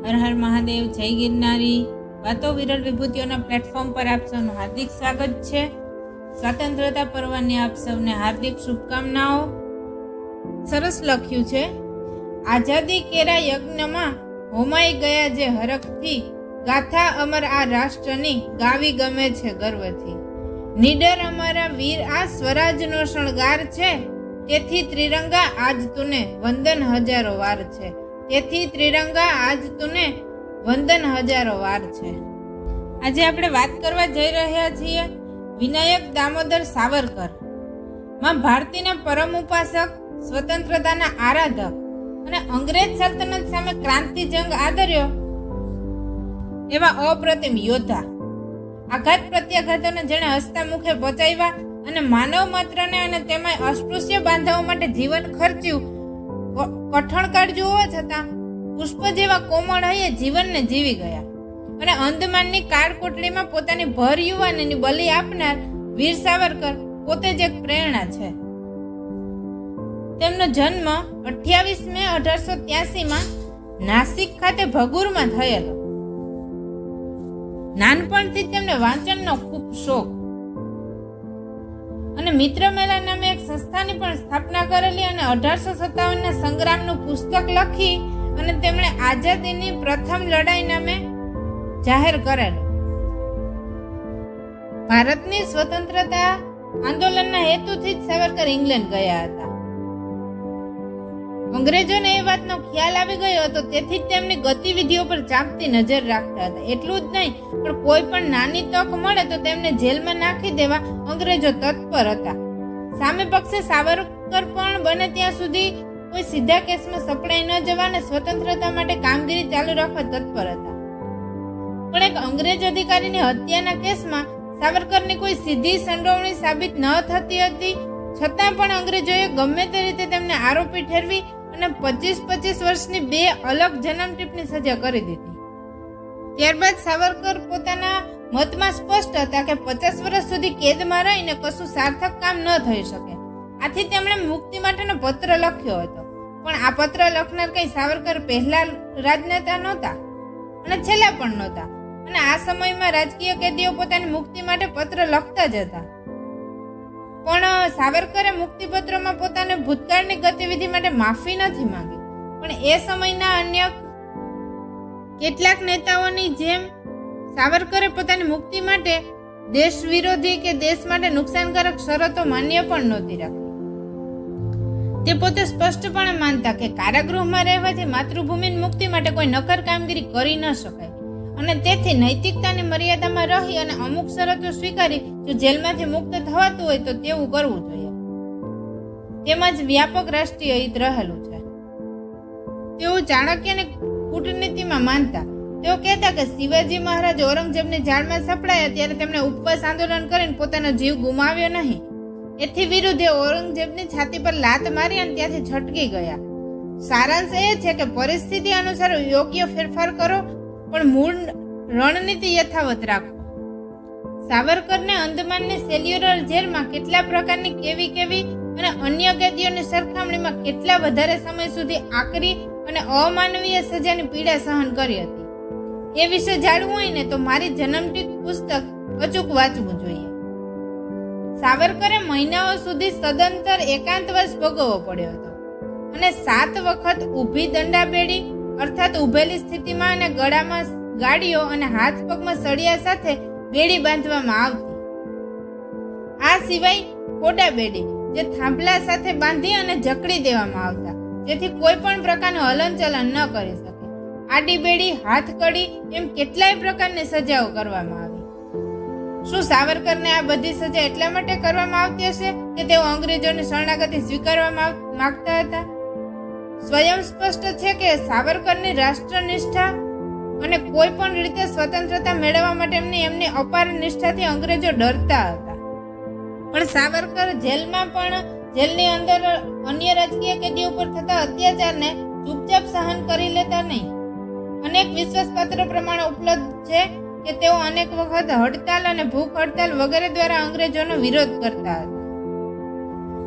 હર હર મહાદેવ, જય ગિરનારી. વાતો વિરલ વિભૂતિઓના પ્લેટફોર્મ પર આપ સૌનું હાર્દિક સ્વાગત છે. સ્વતંત્રતા પર્વની આપ સૌને હાર્દિક શુભકામનાઓ. સરસ લખ્યું છે, આઝાદી કેરા યજ્ઞમાં હોમાઈ ગયા જે હરખથી, ગાથા અમર આ રાષ્ટ્રની ગાવી ગમે છે ગર્વથી. નીડર અમારા વીર આ સ્વરાજનો શણગાર છે, તેથી ત્રિરંગા આજ તુને વંદન હજારો વાર છે. તેથી ત્રિરંગા આજ તુને વંદન હજારો વાર છે. આજે આપણે વાત કરવા જઈ રહ્યા છીએ વિનાયક દામોદર સાવરકર. માં ભારતીના પરમ ઉપાસક, સ્વતંત્રતાના આરાધક અને અંગ્રેજ સલ્તનત સામે ક્રાંતિ જંગ આદર્યો એવા અપ્રતિમ યોદ્ધા. આઘાત પ્રત્યાઘાતોને જેણે હસતા મુખે પચાવ્યા અને માનવ માત્રને અને તેમાં અસ્પૃશ્ય બાંધાઓ માટે જીવન ખર્ચ્યું. કઠણ કાળ જોવા છતાં પુષ્પ જેવા કોમળ હૈયે જીવનને જીવી ગયા અને અંદમાનની કાળકોટડીમાં પોતાની ભર યુવાનીની બલિ આપનાર વીર સાવરકર પોતે જ એક પ્રેરણા છે. તેમનો જન્મ 28 મે 1883 નાસિક ખાતે ભગુરમાં થયેલો. નાનપણથી તેમને વાંચનનો ખૂબ શોખ અને મિત્ર મેળા નામે એક સંસ્થાની પણ સ્થાપના કરેલી અને 1857 સંગ્રામનું પુસ્તક લખી અને તેમણે આઝાદીની પ્રથમ લડાઈ નામે જાહેર કરેલું. ભારતની સ્વતંત્રતા આંદોલનના હેતુથી જ સાવરકર ઇંગ્લેન્ડ ગયા હતા. અંગ્રેજોને એ વાતનો ખ્યાલ આવી ગયો હતો, તેથી જ તેમની ગતિવિધિઓ પર ચાંપતી નજર રાખતા હતા. એટલું જ નહીં, પણ કોઈ પણ નાની તક મળે તો તેમને જેલમાં નાખી દેવા અંગ્રેજો તત્પર હતા. સામે પક્ષે સાવરકર પણ બને ત્યાં સુધી કોઈ સીધા કેસમાં સપડાઈ ન જવા અને સ્વતંત્રતા માટે કામગીરી ચાલુ રાખવા તત્પર હતા. પણ એક અંગ્રેજ અધિકારીની હત્યાના કેસમાં સાવરકરની કોઈ સીધી સંડોવણી સાબિત ન થતી હતી, છતાં પણ અંગ્રેજોએ ગમે તે રીતે તેમને આરોપી ઠેરવી અને 25 વર્ષની 2 અલગ જન્મટીપની સજા કરી દીધી. ત્યારબાદ સાવરકર પોતાના મતમાં સ્પષ્ટ હતા કે 50 વર્ષ સુધી કેદમાં રહીને કશું સાર્થક કામ ન થઈ શકે. આથી તેમણે મુક્તિ માટેનો પત્ર લખ્યો હતો. પણ આ પત્ર લખનાર કઈ સાવરકર પહેલા રાજનેતા નહોતા અને છેલ્લા પણ નહોતા, અને આ સમયમાં રાજકીય કેદીઓ પોતાની મુક્તિ માટે પત્ર લખતા જ હતા. પણ સાવરકરે મુક્તિપત્રમાં પોતાને ભૂતકાળની ગતિવિધિ માટે માફી નથી માંગી. પણ એ સમયના અન્ય કેટલાક નેતાઓની જેમ સાવરકરે પોતાની મુક્તિ માટે દેશ વિરોધી કે દેશ માટે નુકસાનકારક શરતો માન્ય પણ નહોતી રાખી. તે પોતે સ્પષ્ટપણે માનતા કે કારાગૃહમાં રહેવાથી માતૃભૂમિની મુક્તિ માટે કોઈ નક્કર કામગીરી કરી ન શકાય અને તેથી નૈતિકતાની મર્યાદામાં રહી અને અમુક શરતો સ્વીકારી જો જેલમાંથી મુક્ત થવાતું હોય તો તેવું કરવું જોઈએ. તેમજ વ્યાપક રાષ્ટ્રીય હિત રહેલું છે. તેઓ ચાણક્યની કૂટનીતિમાં માનતા. તેઓ કહેતા કે શિવાજી મહારાજ ઔરંગઝેબની જાળમાં સપડાયા ત્યારે તેમણે ઉપવાસ આંદોલન કરીને પોતાનો જીવ ગુમાવ્યો નહીં. એથી વિરુદ્ધ ઔરંગઝેબની છાતી પર લાત મારી અને ત્યાંથી છટકી ગયા. સારાંશ એ છે કે પરિસ્થિતિ અનુસાર યોગ્ય ફેરફાર કરો, પણ મૂળ રણનીતિ યથાવત રાખો. સાવરકરને અંદમાનની સેલ્યુલર જેલમાં કેટલા પ્રકારની કેવી અને અન્ય કેદીઓની સરખામણીમાં કેટલા વધારે સમય સુધી આકરી અને અમાનવીય સજાની પીડા સહન કરી હતી. એ વિશે જાણવું હોય ને તો મારી જન્મટીપ પુસ્તક અચૂક વાંચવું જોઈએ. સાવરકરે મહિનાઓ સુધી સદંતર એકાંતવાસ ભોગવવો પડ્યો હતો અને 7 વખત ઊભી દંડાબેડી અર્થાત ઉભેલી સ્થિતિમાં અને ગળામાં ગાડીઓ અને હાથ પગમાં સળિયા સાથે બેડી બાંધવામાં આવતી. આ સિવાય ખોડા બેડી જે થાંભલા સાથે બાંધી અને જકડી દેવામાં આવતા, જેથી કોઈ પણ પ્રકારનું હલનચલન ન કરી શકે. આડી બેડી, હાથ કડી એમ કેટલાય પ્રકારની સજાઓ કરવામાં આવી. શું સાવરકરને આ બધી સજા એટલા માટે કરવામાં આવતી હશે કે તેઓ અંગ્રેજોની શરણાગતિ સ્વીકારવા માંગતા હતા? સ્વયં સ્પષ્ટ છે કે સાવરકરની રાષ્ટ્રનિષ્ઠા અને કોઈ પણ રીતે સ્વતંત્રતા મેળવવા માટે એમની અપાર નિષ્ઠાથી અંગ્રેજો ડરતા હતા. પણ સાવરકર જેલની અંદર અન્ય રાજકીય કેદીઓ પર થતા અત્યાચારને ચૂપચાપ સહન કરી લેતા નહીં. અનેક વિશ્વાસપાત્ર પ્રમાણો ઉપલબ્ધ છે કે તેઓ અનેક વખત હડતાલ અને ભૂખ હડતાલ વગેરે દ્વારા અંગ્રેજોનો વિરોધ કરતા હતા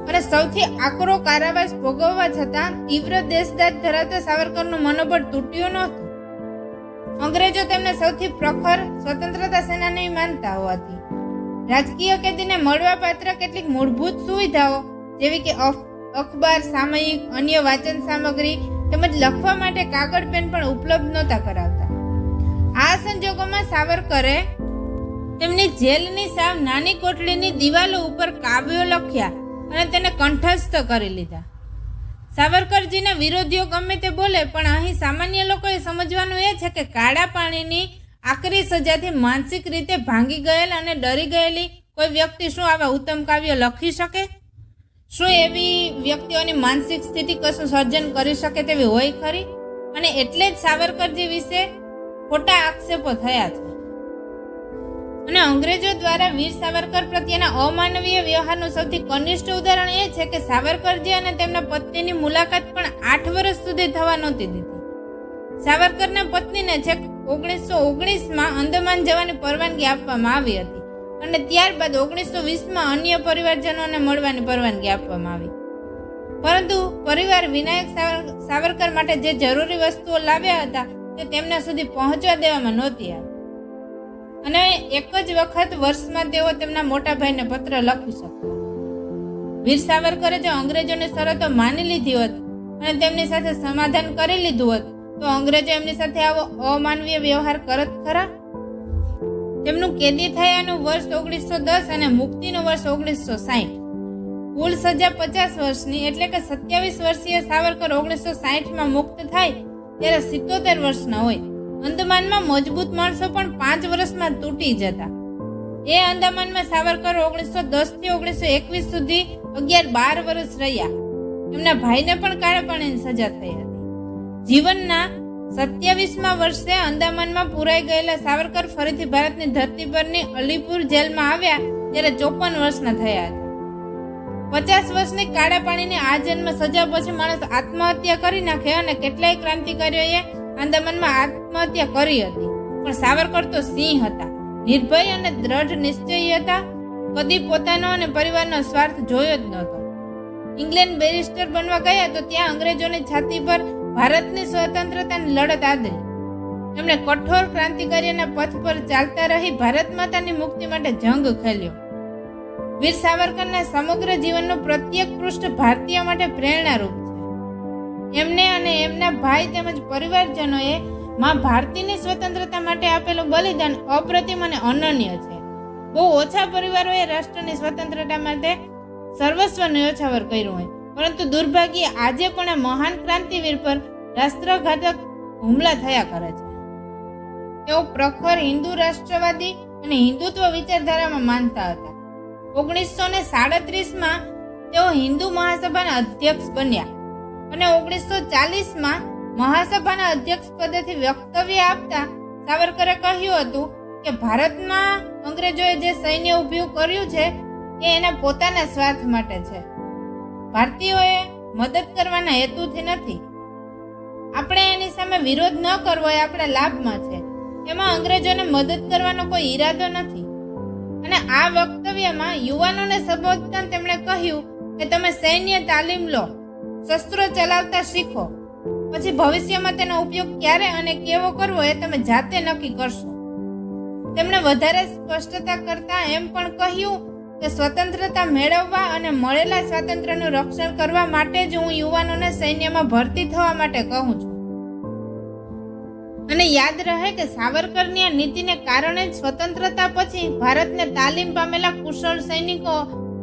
અને સૌથી આકરો કારાવાસ ભોગવવા છતાં તીવ્ર દેશદાજ ધરાવતા સાવરકરનું મનોબળ તૂટ્યું નહોતું. અંગ્રેજો તેમને સૌથી પ્રખર સ્વતંત્રતા સેનાની માનતા હોવાથી રાજકીય કેદીને મળવાપાત્ર કેટલીક મૂળભૂત સુવિધાઓ જેવી કે અખબાર, સામયિક, અન્ય વાંચન સામગ્રી તેમજ લખવા માટે કાગળ પેન પણ ઉપલબ્ધ નહોતા કરાવતા. આ સંજોગોમાં સાવરકરે તેમની જેલની સાવ નાની કોટડીની દિવાલો ઉપર કાવ્યો લખ્યા અને તેને કંઠસ્થ કરી લીધા. સાવરકરજીના વિરોધીઓ ગમે તે બોલે, પણ અહીં સામાન્ય લોકોએ સમજવાનું એ છે કે કાળા પાણીની આકરી સજાથી માનસિક રીતે ભાંગી ગયેલ અને ડરી ગયેલી કોઈ વ્યક્તિ શું આવા ઉત્તમ કાવ્ય લખી શકે? શું એવી વ્યક્તિઓની માનસિક સ્થિતિ કશું સર્જન કરી શકે તેવી હોય ખરી? અને એટલે જ સાવરકરજી વિશે ખોટા આક્ષેપો થયા છે. અને અંગ્રેજો દ્વારા વીર સાવરકર પ્રત્યેના અમાનવીય વ્યવહારનું સૌથી કનિષ્ઠ ઉદાહરણ એ છે કે સાવરકરજી અને તેમના પત્નીની મુલાકાત પણ 8 વર્ષ સુધી થવા નહોતી દીધી. સાવરકરના પત્નીને છેક 1919માં અંદમાન જવાની પરવાનગી આપવામાં આવી હતી અને ત્યારબાદ 1920માં અન્ય પરિવારજનોને મળવાની પરવાનગી આપવામાં આવી. પરંતુ પરિવાર વિનાયક સાવરકર માટે જે જરૂરી વસ્તુઓ લાવ્યા હતા તે તેમના સુધી પહોંચવા દેવામાં નહોતી આવી. અને એક જ વખત વર્ષમાં તેઓ તેમના મોટા ભાઈને પત્ર લખી શકતા. વીર સાવરકરે જો અંગ્રેજોની શરતો માની લીધી હોત અને તેમની સાથે સમાધાન કરી લીધું હોત તો અંગ્રેજો એમની સાથે આવો અમાનવીય વ્યવહાર કરત ખરા? તેમનું કેદી થયાનું વર્ષ 1910 અને મુક્તિનું વર્ષ 1960. કુલ સજા 50 વર્ષની, એટલે કે 27 વર્ષીય સાવરકર 1960માં મુક્ત થાય ત્યારે 77 વર્ષના હોય. અંદમાનમાં મજબૂત માણસો પણ 5 વર્ષમાં તૂટી જતા. એ અંદમાનમાં સાવરકર 1910 થી 1921 સુધી 11-12 વર્ષ રહ્યા. એમના ભાઈને પણ કાળા પાણીની સજા થઈ હતી. જીવનના 27મા વર્ષે અંદામાનમાં પુરાઈ ગયેલા સાવરકર ફરીથી ભારતની ધરતી પરની અલીપુર જેલમાં આવ્યા ત્યારે 54 વર્ષના થયા હતા. 50 વર્ષની કાળા પાણીની આ જન્મ સજા પછી માણસ આત્મહત્યા કરી નાખે અને કેટલાય ક્રાંતિકારીઓએ અંદામાનમાં આત્મહત્યા કરી હતી. પણ સાવરકર તો સિંહ હતા, નિર્ભય અને દ્રઢ નિશ્ચયી હતા. કદી પોતાનો અને પરિવારનો સ્વાર્થ જોયો જ નહોતો. ઇંગ્લેન્ડ બેરિસ્ટર બનવા ગયા તો ત્યાં અંગ્રેજોની છાતી પર ભારતની સ્વતંત્રતાની લડત આદરી. તેમણે કઠોર ક્રાંતિકારીઓના પથ પર ચાલતા રહી ભારત માતાની મુક્તિ માટે જંગ ખેલ્યો. વીર સાવરકરના સમગ્ર જીવનનું પ્રત્યેક પૃષ્ઠ ભારતીય માટે પ્રેરણારૂપ છે. એમને અને એમના ભાઈ તેમજ પરિવારજનોએ માં ભારતીની સ્વતંત્રતા માટે આપેલું બલિદાન અપ્રતિમ અને અનન્ય છે. બહુ ઓછા પરિવારોએ રાષ્ટ્રની સ્વતંત્રતા માટે સર્વસ્વ ન્યોછાવર કર્યું હોય, પરંતુ દુર્ભાગ્યે આજે પણ આ મહાન ક્રાંતિવીર પર રાષ્ટ્રઘાતક હુમલા થયા કરે છે. તેઓ પ્રખર હિન્દુ રાષ્ટ્રવાદી અને હિન્દુત્વ વિચારધારામાં માનતા હતા. 1937માં તેઓ હિન્દુ મહાસભાના અધ્યક્ષ બન્યા અને 1940માં મહાસભાના અધ્યક્ષ પદેથી વક્તવ્ય આપતા સાવરકરે કહ્યું હતું કે ભારતમાં અંગ્રેજોએ જે સૈન્ય ઊભું કર્યું છે એ એના પોતાના સ્વાર્થ માટે છે. ભારતીયોએ મદદ કરવાના હેતુથી નથી. આપણે એની સામે વિરોધ ન કરવો એ આપણા લાભમાં છે. એમાં અંગ્રેજોને મદદ કરવાનો કોઈ ઈરાદો નથી. અને આ વક્તવ્યમાં યુવાનોને સંબોધતા તેમણે કહ્યું કે તમે સૈન્ય તાલીમ લો, શસ્ત્રો ચલાવતા શીખો, પછી ભવિષ્યમાં તેનો ઉપયોગ ક્યારે અને કેવો કરવો એ તમે જાતે નક્કી કરશો. તેમણે વધારે સ્પષ્ટતા કરતા એમ પણ કહ્યું કે સ્વતંત્રતા મેળવવા અને મળેલા સ્વાતંત્ર્યનું રક્ષણ કરવા માટે જ હું યુવાનોને સૈન્યમાં ભરતી થવા માટે કહું છું. અને યાદ રહે કે સાવરકરની આ નીતિને કારણે જ સ્વતંત્રતા પછી ભારતને તાલીમ પામેલા કુશળ સૈનિકો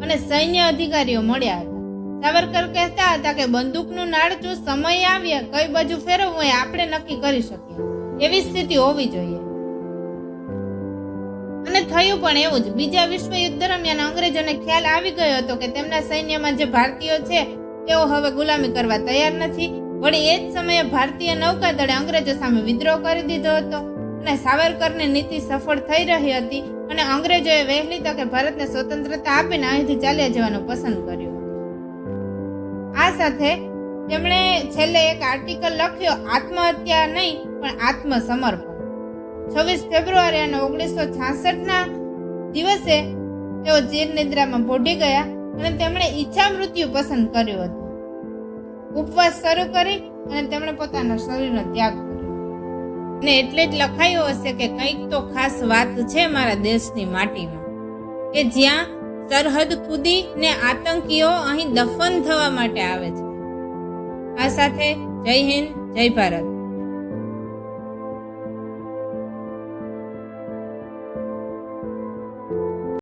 અને સૈન્ય અધિકારીઓ મળ્યા હતા. સાવરકર કહેતા હતા કે બંદૂકનું નાળચું સમય આવ્યા કઈ બાજુ ફેરવવું એ આપણે નક્કી કરી શકીએ એવી સ્થિતિ હોવી જોઈએ. અને થયું પણ એવું જ. બીજા વિશ્વયુદ્ધ દરમિયાન અંગ્રેજોને ખ્યાલ આવી ગયો હતો કે તેમના સૈન્યમાં જે ભારતીયો છે તેઓ હવે ગુલામી કરવા તૈયાર નથી. વળી એ જ સમયે ભારતીય નૌકાદળે અંગ્રેજો સામે વિદ્રોહ કરી દીધો હતો અને સાવરકરની નીતિ સફળ થઈ રહી હતી અને અંગ્રેજોએ વહેલી તકે ભારતને સ્વતંત્રતા આપીને અહીંથી ચાલ્યા જવાનું પસંદ કર્યું. આ સાથે તેમણે છેલ્લે એક આર્ટિકલ લખ્યો, આત્મહત્યા નહીં પણ આત્મસમર્પણ. 26 ફેબ્રુઆરી અને 1966ના દિવસે તેઓ ચીર નિદ્રામાં પોઢી ગયા અને તેમણે ઈચ્છા મૃત્યુ પસંદ કર્યું હતું. ઉપવાસ શરૂ કરી અને તેમણે પોતાના શરીરનો ત્યાગ કર્યો. ને એટલે જ લખાયું હશે કે કંઈક તો ખાસ વાત છે મારા દેશની માટીમાં, કે જ્યાં સરહદ કૂદી ને આતંકીઓ અહીં દફન થવા માટે આવે છે. આ સાથે જય હિન્દ, જય ભારત.